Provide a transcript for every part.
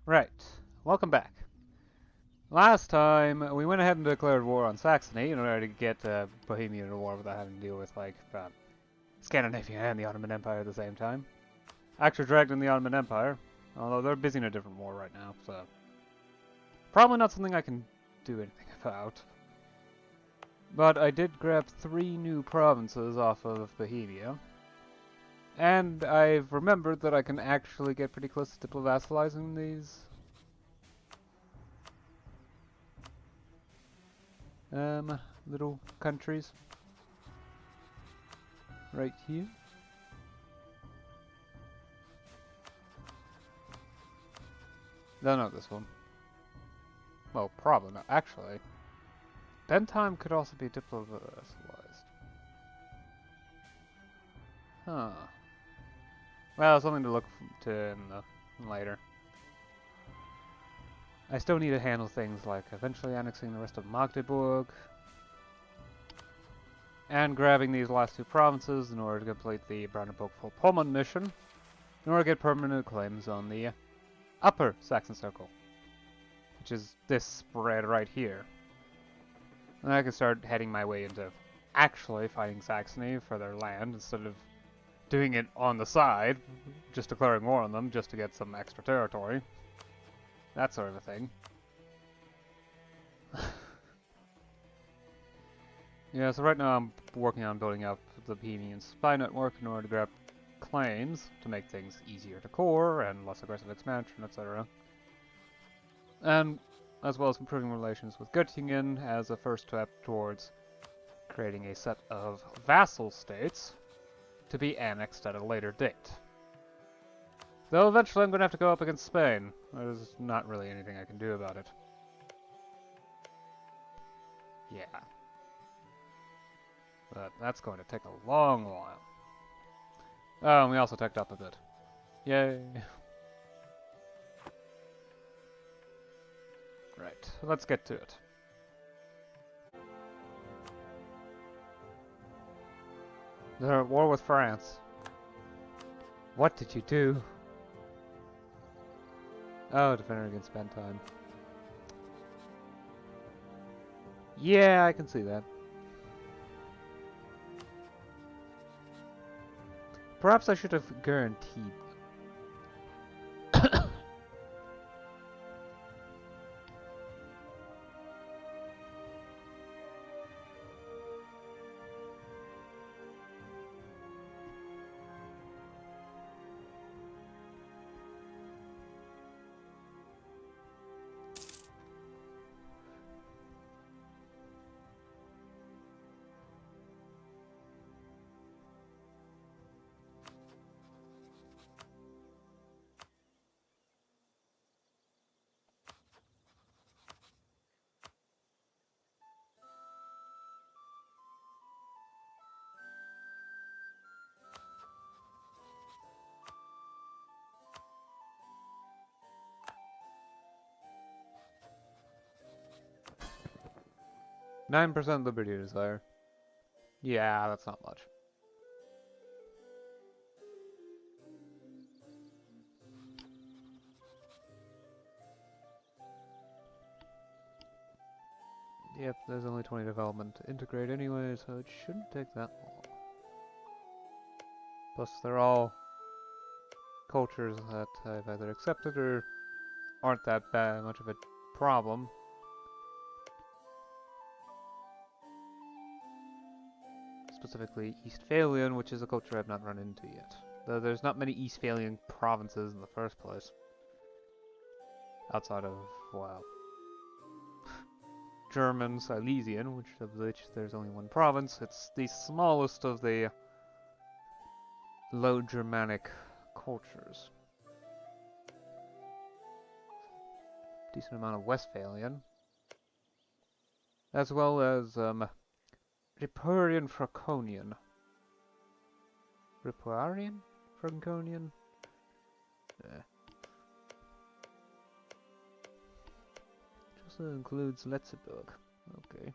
Right, welcome back. Last time, we went ahead and declared war on Saxony in order to get Bohemia in a war without having to deal with, like, Scandinavia and the Ottoman Empire at the same time. Actually dragged in the Ottoman Empire, although they're busy in a different war right now, so... Probably not something I can do anything about. But I did grab 3 new provinces off of Bohemia. And I've remembered that I can actually get pretty close to vassalizing these little countries right here. No, not this one. Well, probably not. Actually, Bentheim could also be diplovassalized. Huh. Well, something to look to in later. I still need to handle things like eventually annexing the rest of Magdeburg, and grabbing these last 2 provinces in order to complete the Brandenburg full Pommern mission, in order to get permanent claims on the Upper Saxon Circle, which is this spread right here. And I can start heading my way into actually fighting Saxony for their land instead of doing it on the side, just declaring war on them just to get some extra territory. That sort of a thing. Yeah, so right now I'm working on building up the Bohemian spy network in order to grab claims to make things easier to core and less aggressive expansion, etc. And as well as improving relations with Göttingen as a first step towards creating a set of vassal states to be annexed at a later date. Though eventually I'm going to have to go up against Spain. There's not really anything I can do about it. Yeah. But that's going to take a long while. Oh, and we also teched up a bit. Yay. Right, let's get to it. They're at war with France. What did you do? Oh, defender against Bentheim. Yeah, I can see that. Perhaps I should have guaranteed. 9% liberty desire. Yeah, that's not much. Yep, there's only 20 development to integrate anyway, so it shouldn't take that long. Plus, they're all cultures that I've either accepted or aren't that bad, much of a problem. Specifically Eastphalian, which is a culture I've not run into yet. Though there's not many Eastphalian provinces in the first place. Outside of, well, German Silesian, of which there's only 1 province. It's the smallest of the Low Germanic cultures. Decent amount of Westphalian. As well as, Ripuarian Franconian. Ripuarian Franconian? Just includes Letzeburg. Okay.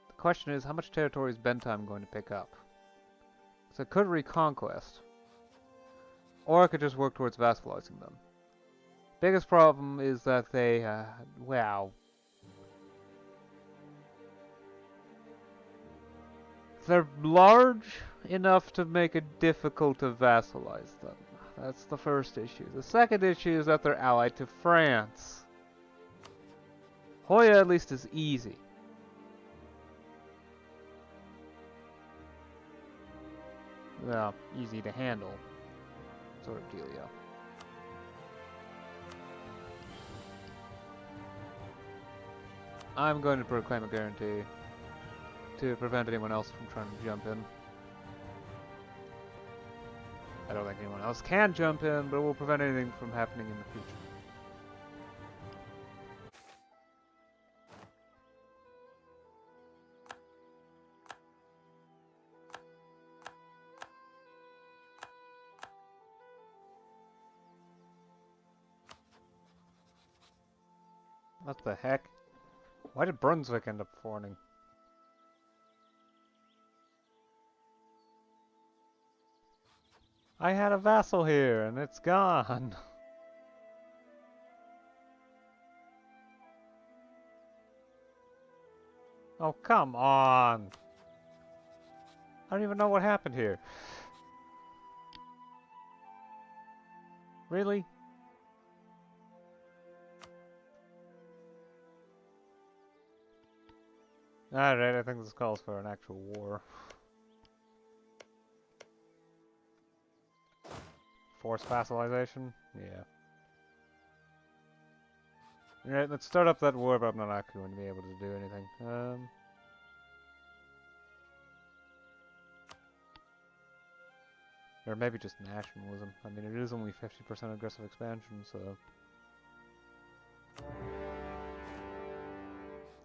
The question is, how much territory is Bentheim going to pick up? So I could reconquest. Or I could just work towards vassalizing them. Biggest problem is that they, wow. They're large enough to make it difficult to vassalize them. That's the first issue. The second issue is that they're allied to France. Hoya at least is easy. Well, easy to handle. Sort of dealio. I'm going to proclaim a guarantee to prevent anyone else from trying to jump in. I don't think anyone else can jump in, but it will prevent anything from happening in the future. What the heck? Why did Brunswick end up forming? I had a vassal here, and it's gone. Oh, come on. I don't even know what happened here. Really? Alright, I think this calls for an actual war. Forced vassalization? Yeah. Alright, let's start up that war, but I'm not actually going to be able to do anything. Or maybe just nationalism. I mean, it is only 50% aggressive expansion, so...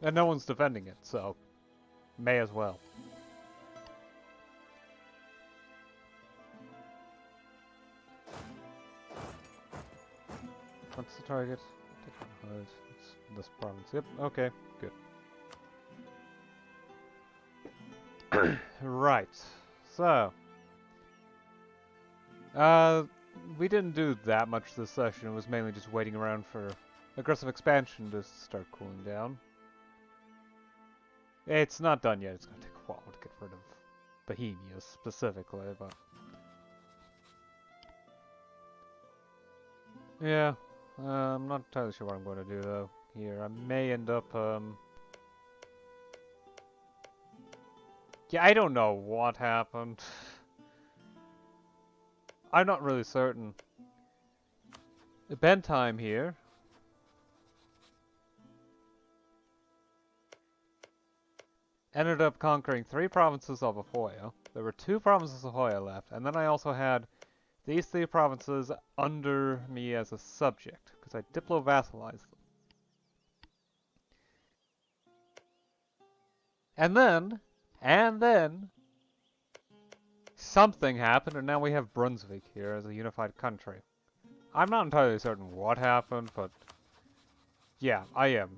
And no one's defending it, so... May as well. What's the target? It's this province. Yep, okay, good. Right, so... we didn't do that much this session. It was mainly just waiting around for aggressive expansion to start cooling down. It's not done yet. It's going to take a while to get rid of Bohemia specifically, but... Yeah, I'm not entirely sure what I'm going to do though here. I may end up, Yeah, I don't know what happened. I'm not really certain. Bentheim here. Ended up conquering 3 provinces of Ahoya. There were 2 provinces of Ahoya left, and then I also had these 3 provinces under me as a subject, because I diplo-vassalized them. And then, something happened, and now we have Brunswick here as a unified country. I'm not entirely certain what happened, but yeah, I'm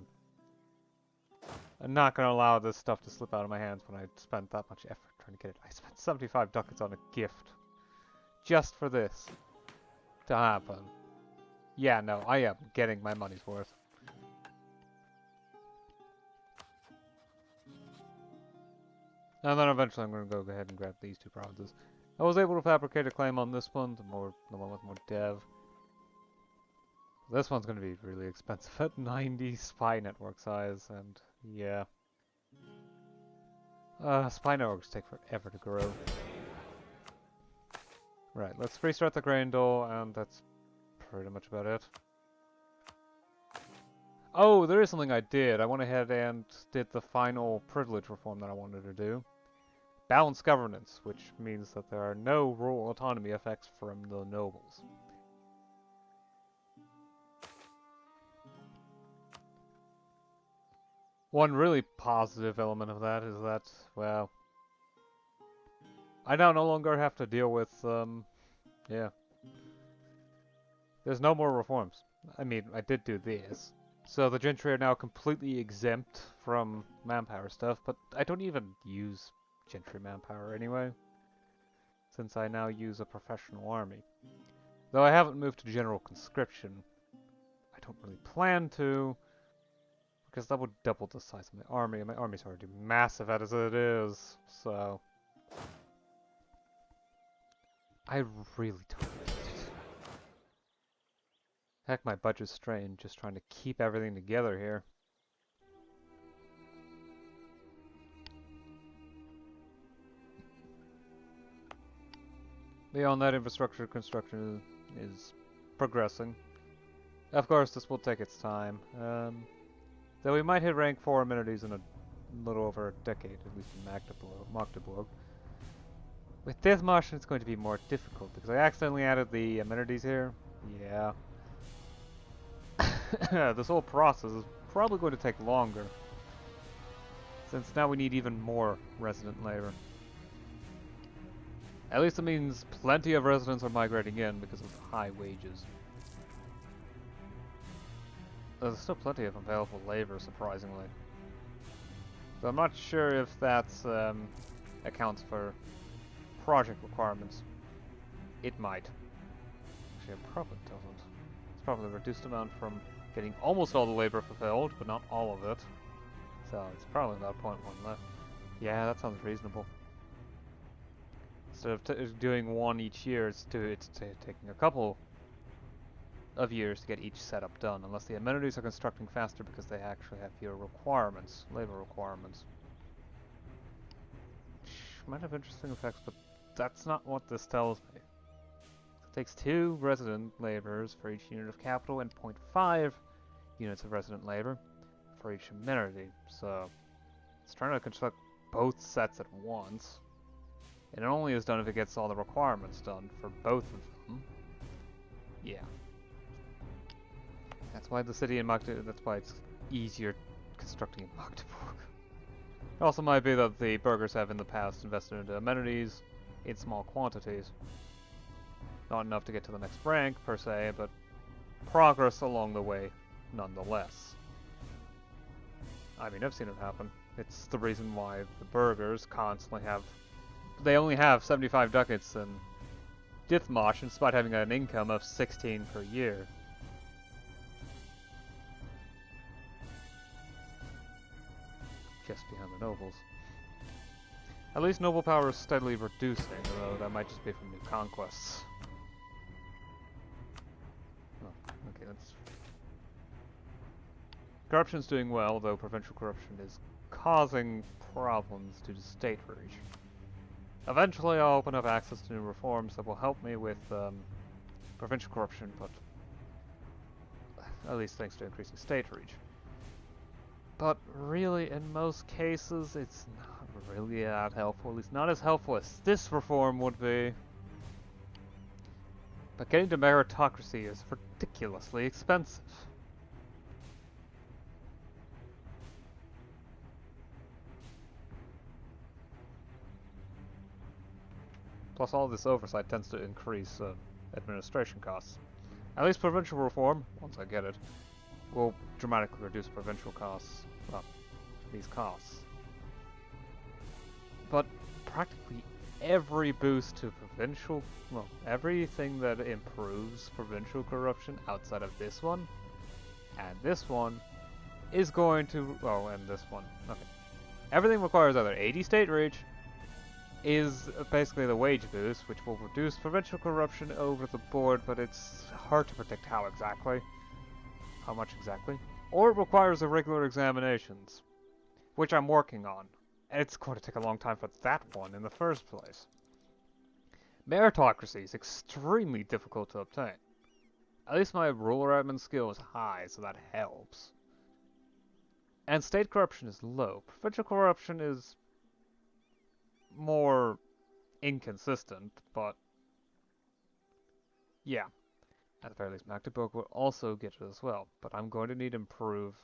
not going to allow this stuff to slip out of my hands when I spent that much effort trying to get it. I spent 75 ducats on a gift. Just for this to happen. Yeah, no, I am getting my money's worth. And then eventually I'm going to go ahead and grab these 2 provinces. I was able to fabricate a claim on this one, the one with more dev. This one's going to be really expensive at 90 spy network size, and yeah. Spy networks take forever to grow. Right, let's restart the grain dole, and that's pretty much about it. Oh, there is something I did. I went ahead and did the final privilege reform that I wanted to do. Balanced governance, which means that there are no rural autonomy effects from the nobles. One really positive element of that is that, well, I now no longer have to deal with, yeah. There's no more reforms. I mean, I did do this. So the gentry are now completely exempt from manpower stuff, but I don't even use gentry manpower anyway, since I now use a professional army. Though I haven't moved to general conscription, I don't really plan to, because that would double the size of my army, and my army's already massive as it is, so... I really don't like it. Heck, my budget's strained, just trying to keep everything together here. Beyond that, infrastructure construction is progressing. Of course, this will take its time. Though we might hit rank 4 amenities in a little over a decade, at least in Magdeburg. With Dithmarschen, it's going to be more difficult, because I accidentally added the amenities here. Yeah. This whole process is probably going to take longer, since now we need even more resident labor. At least it means plenty of residents are migrating in because of high wages. There's still plenty of available labor, surprisingly. So I'm not sure if that accounts for project requirements. It might. Actually, it probably doesn't. It's probably a reduced amount from getting almost all the labor fulfilled, but not all of it. So it's probably about 0.1 left. Yeah, that sounds reasonable. Instead of doing one each year, it's taking a couple of years to get each setup done, unless the amenities are constructing faster because they actually have fewer requirements, labor requirements. Which might have interesting effects, but that's not what this tells me. It takes 2 resident laborers for each unit of capital and 0.5 units of resident labor for each amenity, so it's trying to construct both sets at once. And it only is done if it gets all the requirements done for both of them. Yeah. That's why the city in Magdeburg, that's why it's easier constructing in Magdeburg. It also might be that the burghers have in the past invested into amenities in small quantities. Not enough to get to the next rank, per se, but progress along the way, nonetheless. I mean, I've seen it happen. It's the reason why the burghers constantly have... They only have 75 ducats in Dithmarschen, despite having an income of 16 per year. Just behind the nobles. At least noble power is steadily reducing, although that might just be from new conquests. Oh, okay, that's... Corruption's doing well, though provincial corruption is causing problems due to state reach. Eventually I'll open up access to new reforms that will help me with provincial corruption, but at least thanks to increasing state reach. But really, in most cases, it's not really that helpful, at least not as helpful as this reform would be. But getting to meritocracy is ridiculously expensive. Plus all this oversight tends to increase administration costs. At least provincial reform, once I get it, will dramatically reduce provincial costs, well, these costs. But practically every boost to provincial, well, everything that improves provincial corruption outside of this one, and this one, is going to, oh, and this one, okay. Everything requires either 80 state reach, is basically the wage boost, which will reduce provincial corruption over the board, but it's hard to predict how exactly. How much exactly? Or it requires irregular examinations, which I'm working on. And it's going to take a long time for that one in the first place. Meritocracy is extremely difficult to obtain. At least my ruler admin skill is high, so that helps. And state corruption is low. Provincial corruption is more inconsistent, but yeah. At the very least, Magdeburg will also get it as well, but I'm going to need to improve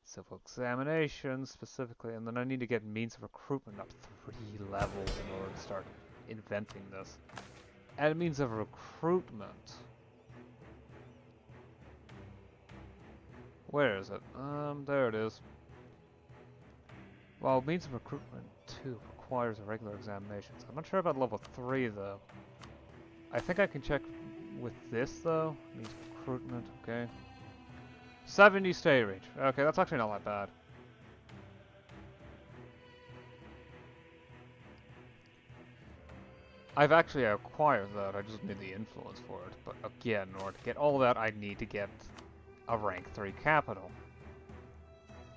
civil examinations specifically, and then I need to get means of recruitment up 3 levels in order to start inventing this. And means of recruitment. Where is it? There it is. Well, means of recruitment 2 requires a regular examinations. I'm not sure about level 3 though. I think I can check with this though. Means of recruitment, okay. 70 stay reach. Okay, that's actually not that bad. I've actually acquired that, I just need the influence for it. But again, in order to get all that, I need to get a rank 3 capital.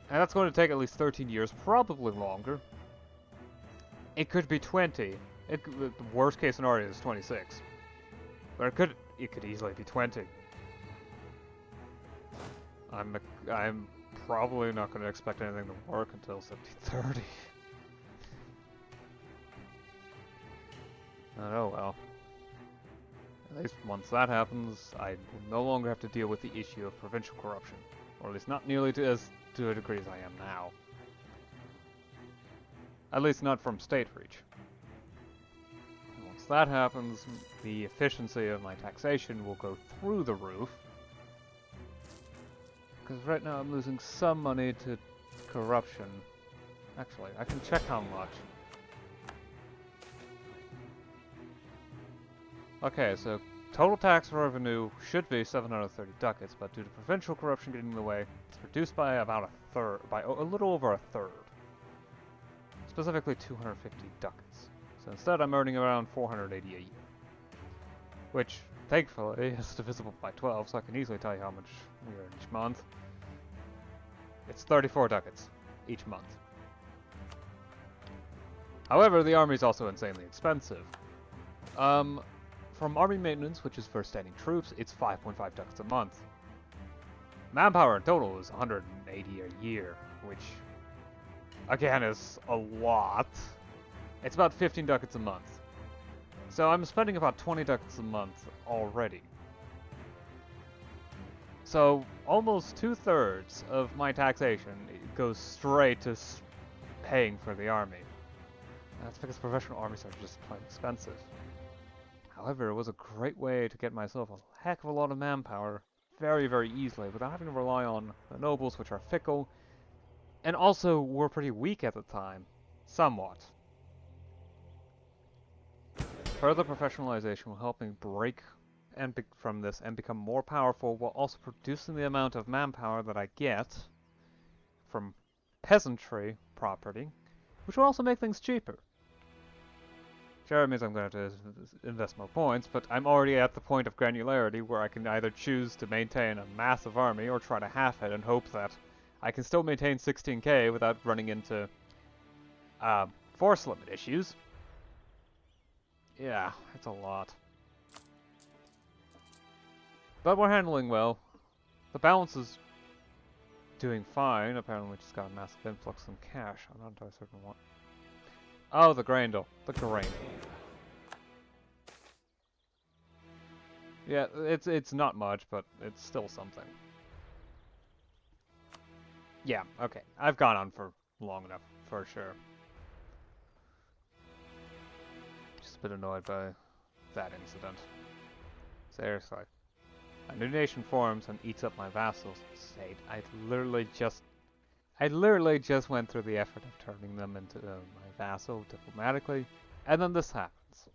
And that's going to take at least 13 years, probably longer. It could be 20. The worst case scenario is 26. But it could easily be 20. I'm probably not going to expect anything to work until 70-30. Oh well. At least once that happens, I will no longer have to deal with the issue of provincial corruption. Or at least not nearly to a degree as I am now. At least not from state reach. And once that happens, the efficiency of my taxation will go through the roof. Because right now I'm losing some money to corruption. Actually, I can check how much. Okay, so total tax revenue should be 730 ducats, but due to provincial corruption getting in the way, it's reduced by about a third, by a little over a third. Specifically 250 ducats. So instead I'm earning around 480 a year. Which, thankfully, is divisible by 12, so I can easily tell you how much we earn each month. It's 34 ducats each month. However, the army is also insanely expensive. From army maintenance, which is for standing troops, it's 5.5 ducats a month. Manpower in total is 180 a year, which, again, is a lot. It's about 15 ducats a month. So I'm spending about 20 ducats a month already. So almost 2/3 of my taxation goes straight to paying for the army. That's because professional armies are just plain expensive. However, it was a great way to get myself a heck of a lot of manpower very, very easily without having to rely on the nobles, which are fickle, and also were pretty weak at the time. Somewhat. Further professionalization will help me break from this and become more powerful while also producing the amount of manpower that I get from peasantry property, which will also make things cheaper. Sure, it means I'm going to have to invest more points, but I'm already at the point of granularity where I can either choose to maintain a massive army or try to half it and hope that I can still maintain 16k without running into force limit issues. Yeah, it's a lot. But we're handling well. The balance is doing fine. Apparently we just got a massive influx in cash. I'm not entirely certain what. Oh, the Graindle. The Graindle. Yeah, it's not much, but it's still something. Yeah, okay. I've gone on for long enough, for sure. Just a bit annoyed by that incident. Seriously. A new nation forms and eats up my vassals' state. I literally just went through the effort of turning them into my vassal diplomatically, and then this happens.